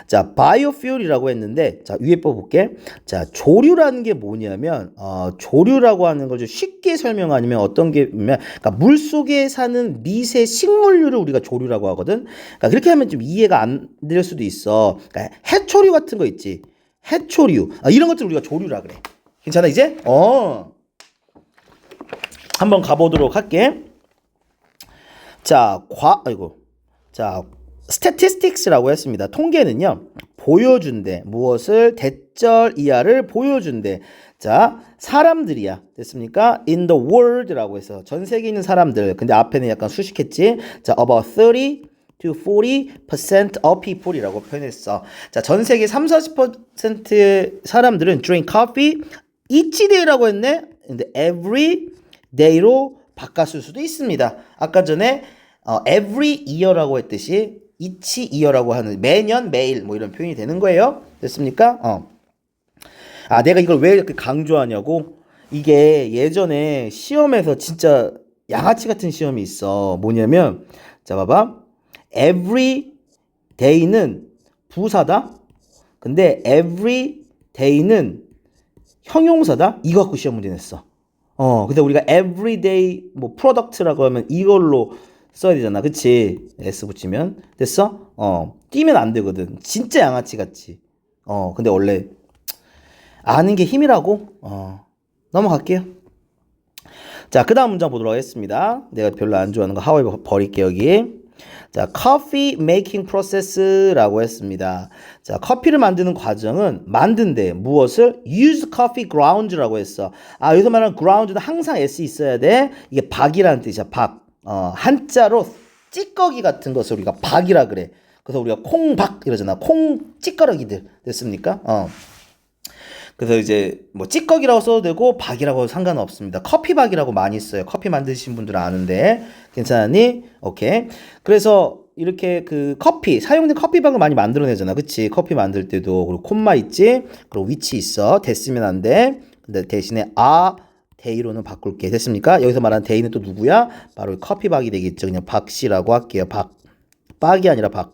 자, 바이오퓨얼이라고 했는데, 자, 위에 뽑을게. 자, 조류라는 게 뭐냐면, 조류라고 하는 걸 좀 쉽게 설명하면 어떤 게, 그러니까 물 속에 사는 미세 식물류를 우리가 조류라고 하거든? 그러니까 그렇게 하면 좀 이해가 안 될 수도 있어. 그러니까 해초류 같은 거 있지? 해초류. 이런 것들 우리가 조류라 그래. 괜찮아, 이제? 한번 가보도록 할게. 자, statistics라고 했습니다. 통계는요. 보여준대. 무엇을? 대절 이하를 보여준대. 자, 사람들이야. 됐습니까? in the world라고 해서 전 세계에 있는 사람들. 근데 앞에는 약간 수식했지. 자, about 30 to 40% of people이라고 표현했어. 자, 전 세계 30-40%의 사람들은 drink coffee each day라고 했네. 근데 every day로 바꿨을 수도 있습니다. 아까 전에 every year라고 했듯이 each year라고 하는 매년 매일 뭐 이런 표현이 되는 거예요. 됐습니까? 내가 이걸 왜 이렇게 강조하냐고? 이게 예전에 시험에서 진짜 양아치 같은 시험이 있어. 뭐냐면 자 봐봐. every day는 부사다. 근데 every day는 형용사다. 이거 갖고 시험 문제 냈어. 근데 우리가 everyday 뭐 product라고 하면 이걸로 써야 되잖아. 그치? S 붙이면. 됐어? 띄면 안 되거든. 진짜 양아치 같지? 근데 원래 아는 게 힘이라고? 넘어갈게요. 자, 그 다음 문장 보도록 하겠습니다. 내가 별로 안 좋아하는 거 하와이 버릴게 여기. 자, coffee making process라고 했습니다. 자, 커피를 만드는 과정은 만든대. 무엇을? use coffee grounds라고 했어. 여기서 말하는 grounds는 항상 S 있어야 돼. 이게 박이라는 뜻이야. 박. 한자로 찌꺼기 같은 것을 우리가 박이라 그래. 그래서 우리가 콩박 이러잖아. 콩 찌꺼러기들. 됐습니까? 그래서 이제 뭐 찌꺼기라고 써도 되고 박이라고 해도 상관없습니다. 커피박이라고 많이 써요. 커피 만드신 분들은 아는데 괜찮니? 오케이. 그래서 이렇게 그 커피 사용된 커피박을 많이 만들어내잖아, 그치? 커피 만들 때도. 그리고 콤마 있지? 그리고 위치 있어. 됐으면 안 돼. 근데 대신에 데이로는 바꿀게. 됐습니까? 여기서 말하는 데이는 또 누구야? 바로 커피박이 되겠죠. 그냥 박씨라고 할게요. 박이 아니라 박.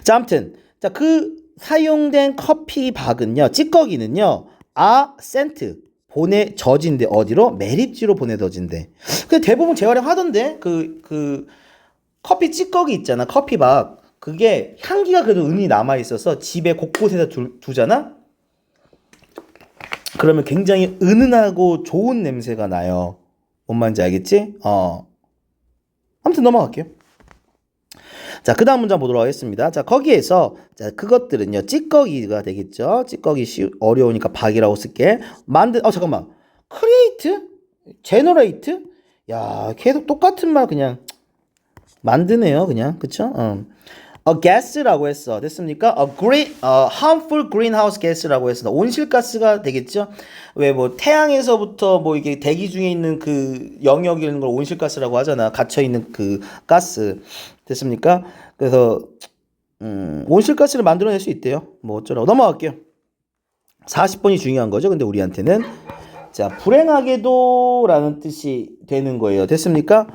자, 아무튼 자, 그 사용된 커피박은요, 찌꺼기는요, 센트 보내져진대. 어디로? 매립지로 보내져진대. 근데 대부분 재활용하던데. 그 커피 찌꺼기 있잖아, 커피박. 그게 향기가 그래도 은근히 남아 있어서 집에 곳곳에다 두잖아. 그러면 굉장히 은은하고 좋은 냄새가 나요. 뭔 말인지 알겠지? 아무튼 넘어갈게요. 자, 그 다음 문장 보도록 하겠습니다. 자, 거기에서, 자, 그것들은요, 찌꺼기가 되겠죠? 찌꺼기 어려우니까 박이라고 쓸게. 잠깐만. create? generate? 야, 계속 똑같은 말 그냥 만드네요, 그냥. 그쵸? a gas라고 했어. 됐습니까? harmful greenhouse gas라고 했어. 온실가스가 되겠죠? 왜 뭐 태양에서부터 뭐 이게 대기 중에 있는 그 영역 이런 걸 온실가스라고 하잖아. 갇혀 있는 그 가스. 됐습니까? 그래서 온실가스를 만들어낼 수 있대요. 뭐 어쩌라고. 넘어갈게요. 40번이 중요한 거죠. 근데 우리한테는 자, 불행하게도 라는 뜻이 되는 거예요. 됐습니까?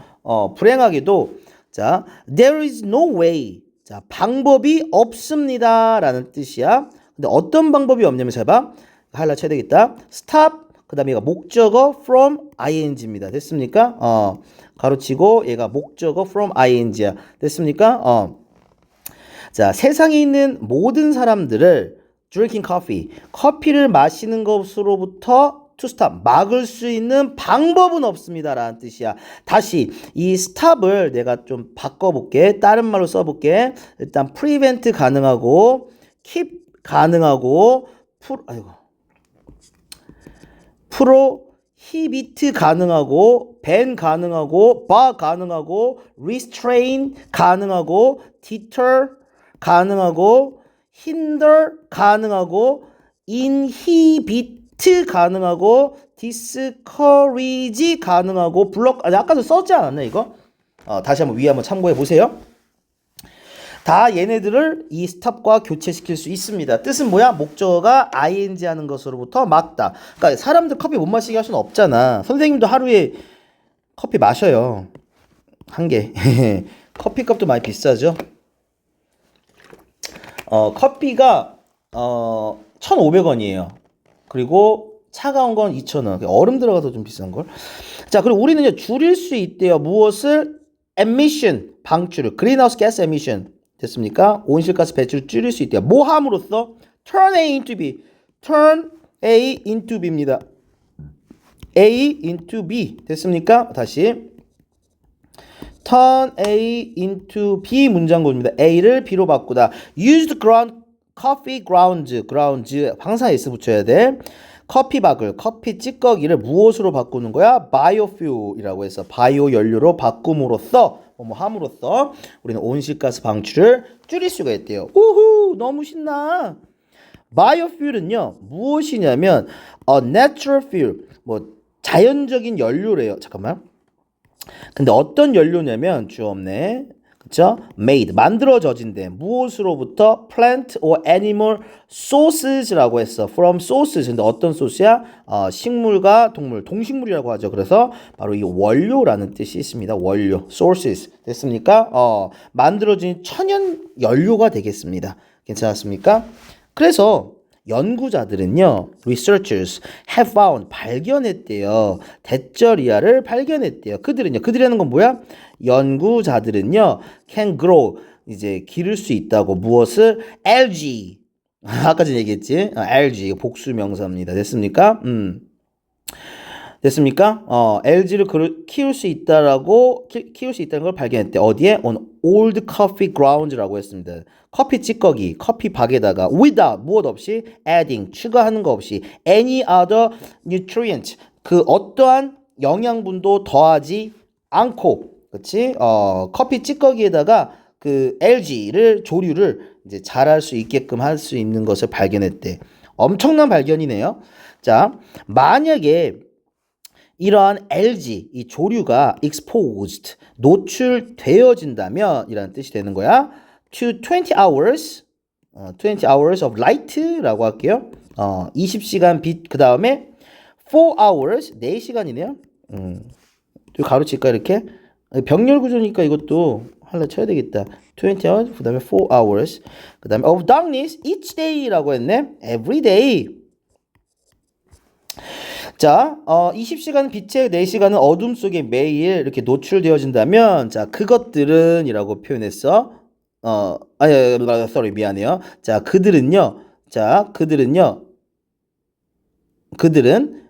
불행하게도 자, there is no way. 자, 방법이 없습니다 라는 뜻이야. 근데 어떤 방법이 없냐면 잘 봐. 하이라이트 해야 되겠다. stop. 그 다음에 얘가 목적어 from ing입니다. 됐습니까? 가로치고 얘가 목적어 from ing야. 됐습니까? 자, 세상에 있는 모든 사람들을 drinking coffee, 커피를 마시는 것으로부터 to stop, 막을 수 있는 방법은 없습니다 라는 뜻이야. 다시 이 stop을 내가 좀 바꿔볼게. 다른 말로 써볼게. 일단 prevent 가능하고 keep 가능하고 prohibit 가능하고 ban 가능하고 bar 가능하고 restrain 가능하고 deter 가능하고 hinder 가능하고 inhibit 가능하고 discourage 가능하고 아까도 썼지 않았나 이거? 다시 한번 위에 한번 참고해 보세요. 다 얘네들을 이 스탑과 교체시킬 수 있습니다. 뜻은 뭐야? 목적어가 ing 하는 것으로부터 막다. 그러니까 사람들 커피 못 마시게 할 수는 없잖아. 선생님도 하루에 커피 마셔요. 한 개. 커피값도 많이 비싸죠. 커피가 1,500원이에요. 그리고 차가운 건 2,000원. 얼음 들어가서 좀 비싼 걸. 자, 그리고 우리는요, 줄일 수 있대요. 무엇을? emission, 방출을. greenhouse gas emission. 됐습니까? 온실가스 배출을 줄일 수 있대요. 뭐 함으로써? turn A into B. turn A into B입니다. A into B. 됐습니까? 다시. turn A into B 문장구입니다. A를 B로 바꾸다. used ground coffee grounds. 항상 S 붙여야 돼. 커피박을, 커피 찌꺼기를 무엇으로 바꾸는 거야? biofuel이라고 해서 바이오 연료로 바꿈으로써 함으로써 우리는 온실가스 방출을 줄일 수가 있대요. 우후, 너무 신나. biofuel은요 무엇이냐면 natural fuel, 뭐 자연적인 연료래요. 잠깐만. 근데 어떤 연료냐면 주어 없네. 그쵸? made, 만들어져진대. 무엇으로부터? plant or animal sources라고 했어. from sources. 근데 어떤 소스야? 식물과 동물, 동식물이라고 하죠. 그래서 바로 이 원료라는 뜻이 있습니다. 원료, sources. 됐습니까? 만들어진 천연 연료가 되겠습니다. 괜찮았습니까? 그래서 연구자들은요, researchers have found, 발견했대요. 대쩌리아를 발견했대요. 그들이라는 건 뭐야? 연구자들은요, can grow, 이제 기를 수 있다고. 무엇을? algae. 아까 전에 얘기했지? algae, 복수 명사입니다. 됐습니까? 됐습니까? LG를 키울 수 있다는 걸 발견했대. 어디에? on old coffee grounds라고 했습니다. 커피 찌꺼기, 커피 박에다가 without, 무엇 없이 adding, 추가하는 거 없이 any other nutrient, 그 어떠한 영양분도 더하지 않고, 그렇지? 커피 찌꺼기에다가 그 조류를 이제 자랄 수 있게끔 할 수 있는 것을 발견했대. 엄청난 발견이네요. 자, 만약에 이러한 LG, 이 조류가 exposed, 노출되어진다면 이라는 뜻이 되는 거야. to 20 hours, 20 hours of light라고 할게요. 20시간 빛, 그 다음에 4 hours, 4시간이네요. 가로칠까 이렇게? 병렬 구조니까 이것도 하나 쳐야 되겠다. 20 hours, 그 다음에 4 hours, 그 다음에 of darkness each day라고 했네. every day. 자, 20시간 빛의 4시간은 어둠 속에 매일 이렇게 노출되어진다면, 자, 그것들은 이라고 표현했어. sorry, 미안해요. 자, 그들은요, 그들은,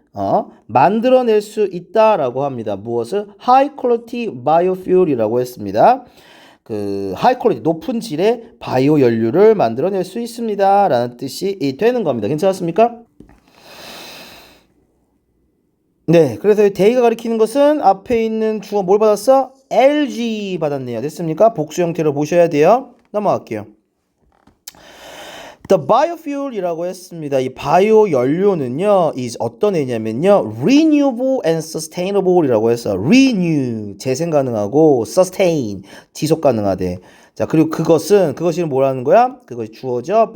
만들어낼 수 있다라고 합니다. 무엇을? high quality biofuel이라고 했습니다. 그 high quality, 높은 질의 바이오 연료를 만들어낼 수 있습니다. 라는 뜻이 되는 겁니다. 괜찮았습니까? 네, 그래서 이 데이가 가리키는 것은 앞에 있는 주어 뭘 받았어? LG 받았네요. 됐습니까? 복수 형태로 보셔야 돼요. 넘어갈게요. The biofuel이라고 했습니다. 이 바이오 연료는요, is 어떤 애냐면요, renewable and sustainable이라고 해서 renew 재생 가능하고 sustain 지속 가능하대. 자, 그리고 그것이 뭐라는 거야? 그것이 주어져.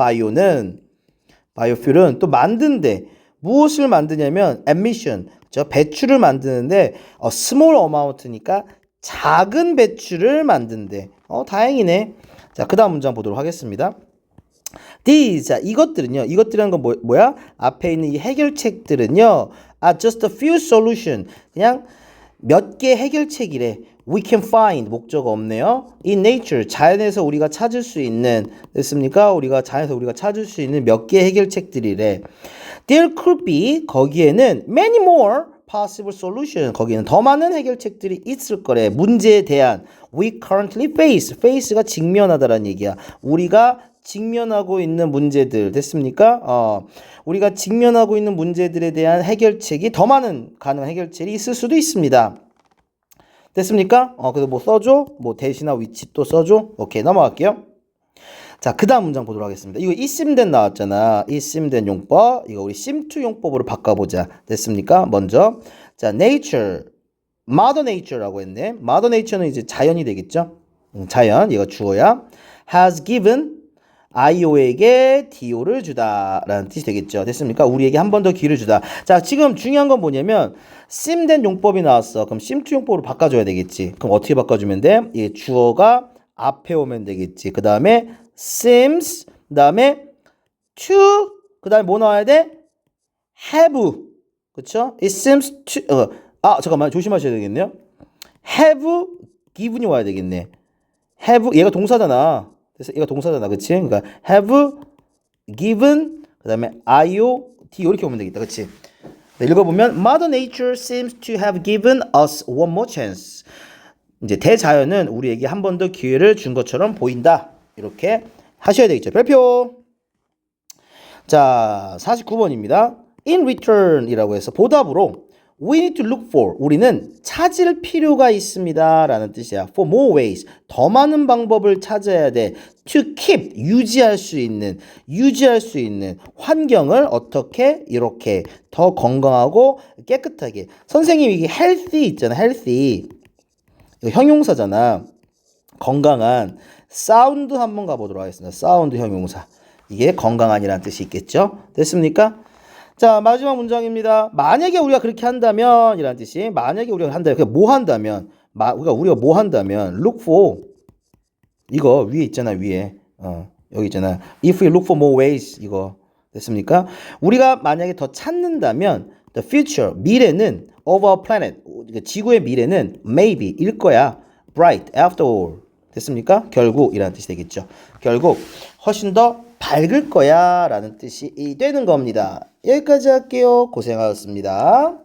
biofuel은 또 만든대. 무엇을 만드냐면 emission, 저 배출을 만드는데 small amount니까 작은 배출을 만든대. 다행이네. 자, 그 다음 문장 보도록 하겠습니다. These, 자, 이것들이라는 건 뭐야? 앞에 있는 이 해결책들은요, are just a few solution. 그냥 몇 개 해결책이래. We can find, 목적어 없네요. In nature, 자연에서 우리가 찾을 수 있는, 됐습니까? 자연에서 우리가 찾을 수 있는 몇 개 해결책들이래. There could be, 거기에는 many more possible solution, 거기에는 더 많은 해결책들이 있을 거래. 문제에 대한 we currently face가 직면하다라는 얘기야. 우리가 직면하고 있는 문제들, 됐습니까? 우리가 직면하고 있는 문제들에 대한 해결책이 더 많은 가능한 해결책이 있을 수도 있습니다. 됐습니까? 그래서 뭐 써줘? 뭐 대시나 위치 또 써줘? 오케이, 넘어갈게요. 자, 그 다음 문장 보도록 하겠습니다. 이거 있음 된 나왔잖아. 있음 된 용법. 이거 우리 sim to 용법으로 바꿔보자. 됐습니까? 먼저. 자, nature. mother nature라고 했네. mother nature는 이제 자연이 되겠죠? 자연. 얘가 주어야. has given IO에게 DO를 주다 라는 뜻이 되겠죠. 됐습니까? 우리에게 한 번 더 기회를 주다. 자, 지금 중요한 건 뭐냐면 sim 된 용법이 나왔어. 그럼 sim to 용법으로 바꿔줘야 되겠지. 그럼 어떻게 바꿔주면 돼? 이 주어가 앞에 오면 되겠지. 그 다음에 seems, 그 다음에 to, 그 다음에 뭐 나와야 돼? have. 그쵸? It seems to, 잠깐만, 조심하셔야 되겠네요. have given이 와야 되겠네. have, 얘가 동사잖아. 그래서 얘가 동사잖아. 그치? 그러니까 have given, 그 다음에 IOD 이렇게 오면 되겠다. 그치? 네, 읽어보면 Mother Nature seems to have given us one more chance. 이제 대자연은 우리에게 한 번 더 기회를 준 것처럼 보인다. 이렇게 하셔야 되겠죠. 별표. 자, 49번입니다. In return 이라고 해서 보답으로 we need to look for, 우리는 찾을 필요가 있습니다 라는 뜻이야. For more ways, 더 많은 방법을 찾아야 돼. To keep, 유지할 수 있는 환경을 어떻게? 이렇게 더 건강하고 깨끗하게. 선생님이 이게 healthy 있잖아. healthy 이거 형용사잖아. 건강한. 사운드 한번 가보도록 하겠습니다. 사운드 형용사. 이게 건강한이라는 뜻이 있겠죠? 됐습니까? 자, 마지막 문장입니다. 만약에 우리가 그렇게 한다면 이라는 뜻이, 만약에 우리가 한다면, 그러니까 뭐 한다면, 우리가 뭐 한다면, look for, 이거 위에 있잖아. 위에 여기 있잖아. If we look for more ways, 이거 됐습니까? 우리가 만약에 더 찾는다면 the future, 미래는 of our planet, 지구의 미래는 maybe 일 거야. bright after all, 됐습니까? 결국 이라는 뜻이 되겠죠. 결국 훨씬 더 밝을 거야 라는 뜻이 되는 겁니다. 여기까지 할게요. 고생하셨습니다.